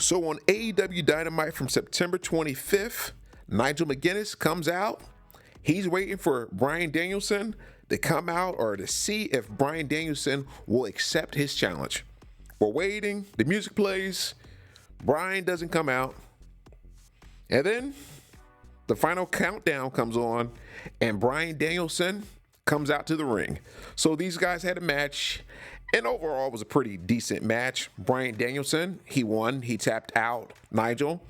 So on AEW Dynamite from September 25th, Nigel McGuiness comes out. He's waiting for Bryan Danielson to come out or to see if Bryan Danielson will accept his challenge. We're waiting. The music plays. Bryan doesn't come out. And then the final countdown comes on and Bryan Danielson comes out to the ring. So these guys had a match, and overall it was a pretty decent match. Bryan Danielson, he won. He tapped out Nigel.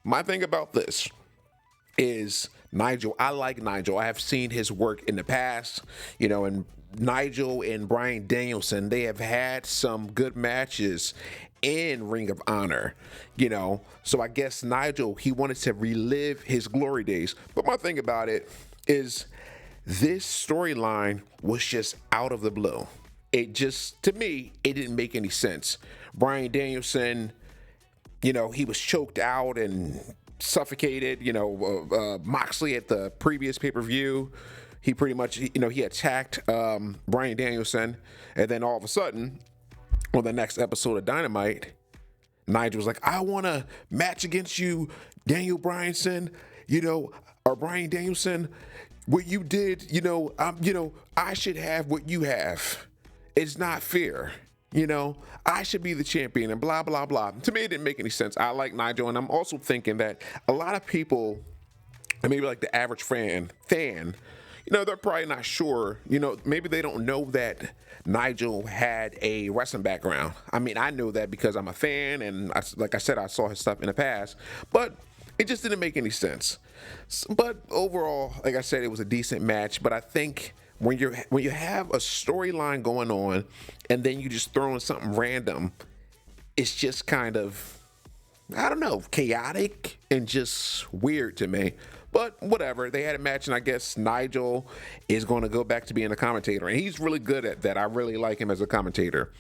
My thing about this is Nigel. I like Nigel. I have seen his work in the past, and Nigel and Bryan Danielson, they have had some good matches in Ring of Honor, So I guess Nigel, he wanted to relive his glory days. But my thing about it is this storyline was just out of the blue. It just, to me, it didn't make any sense. Bryan Danielson, he was choked out and suffocated. Moxley at the previous pay-per-view, he pretty much, he attacked Bryan Danielson. And then all of a sudden, on the next episode of Dynamite, Nigel was like, I want to match against you, Daniel Bryanson, or Bryan Danielson. What you did, I should have what you have. It's not fair. I should be the champion and blah, blah, blah. To me, it didn't make any sense. I like Nigel, and I'm also thinking that a lot of people, and maybe like the average fan, they're probably not sure. Maybe they don't know that Nigel had a wrestling background. I mean, I know that because I'm a fan, and like I said, I saw his stuff in the past, but it just didn't make any sense. But overall, like I said, it was a decent match. But I think when you have a storyline going on, and then you just throw in something random, it's just kind of, I don't know, chaotic and just weird to me. But whatever, they had a match, and I guess Nigel is going to go back to being a commentator, and he's really good at that. I really like him as a commentator.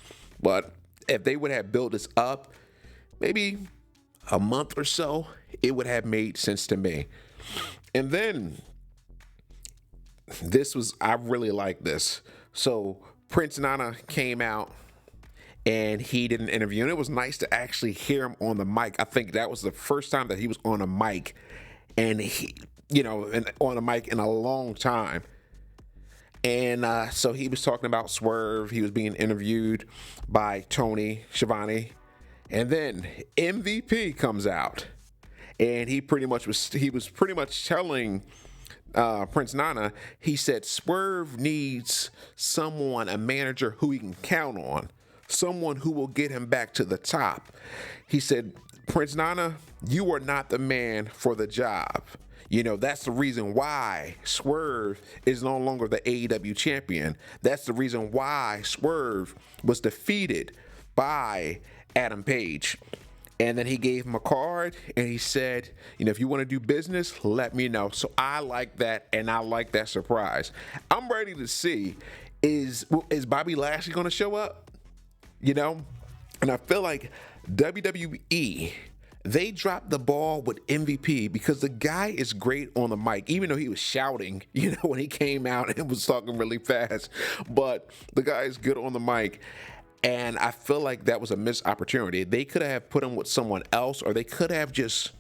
But if they would have built this up, maybe a month or so, it would have made sense to me. And then I really like this. So Prince Nana came out and he did an interview, and it was nice to actually hear him on the mic. I think that was the first time that he was on a mic, and on a mic in a long time. And so he was talking about Swerve. He was being interviewed by Tony Schiavone. And then MVP comes out, and he was pretty much telling Prince Nana, he said Swerve needs someone, a manager who he can count on, someone who will get him back to the top. He said, Prince Nana, you are not the man for the job. That's the reason why Swerve is no longer the AEW champion. That's the reason why Swerve was defeated by Adam Page. And then he gave him a card, and he said, if you want to do business, let me know. So I like that, and I like that surprise. I'm ready to see, is Bobby Lashley going to show up? And I feel like WWE, they dropped the ball with MVP because the guy is great on the mic, even though he was shouting, when he came out and was talking really fast. But the guy is good on the mic. And I feel like that was a missed opportunity. They could have put him with someone else, or they could have just,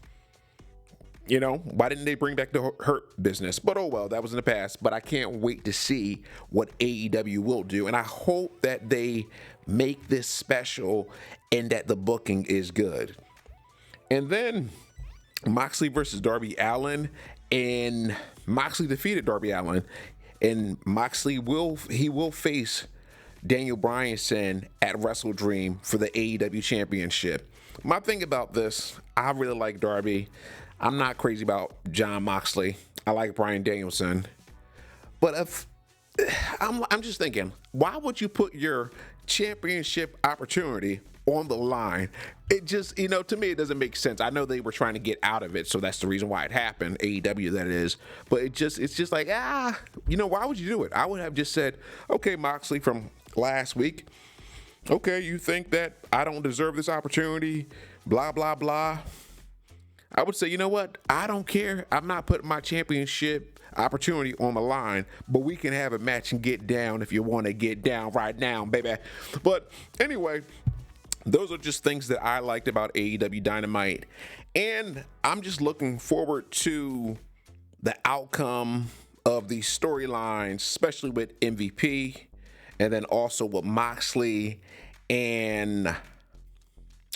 why didn't they bring back the Hurt Business? But oh well, that was in the past. But I can't wait to see what AEW will do. And I hope that they make this special and that the booking is good. And then Moxley versus Darby Allin, and Moxley defeated Darby Allin, and Moxley will face Daniel Bryanson at Wrestle Dream for the AEW Championship. My thing about this, I really like Darby. I'm not crazy about Jon Moxley. I like Bryan Danielson. But if I'm just thinking, why would you put your championship opportunity on the line? It just, to me, it doesn't make sense. I know they were trying to get out of it, so that's the reason why it happened, AEW that is. But it's just like, why would you do it? I would have just said, okay, Moxley from last week, okay, you think that I don't deserve this opportunity, blah, blah, blah. I would say, you know what? I don't care. I'm not putting my championship opportunity on the line, but we can have a match and get down if you want to get down right now, baby. But anyway, those are just things that I liked about AEW Dynamite. And I'm just looking forward to the outcome of these storylines, especially with MVP and then also with Moxley and,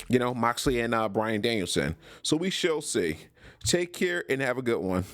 Moxley and Bryan Danielson. So we shall see. Take care and have a good one.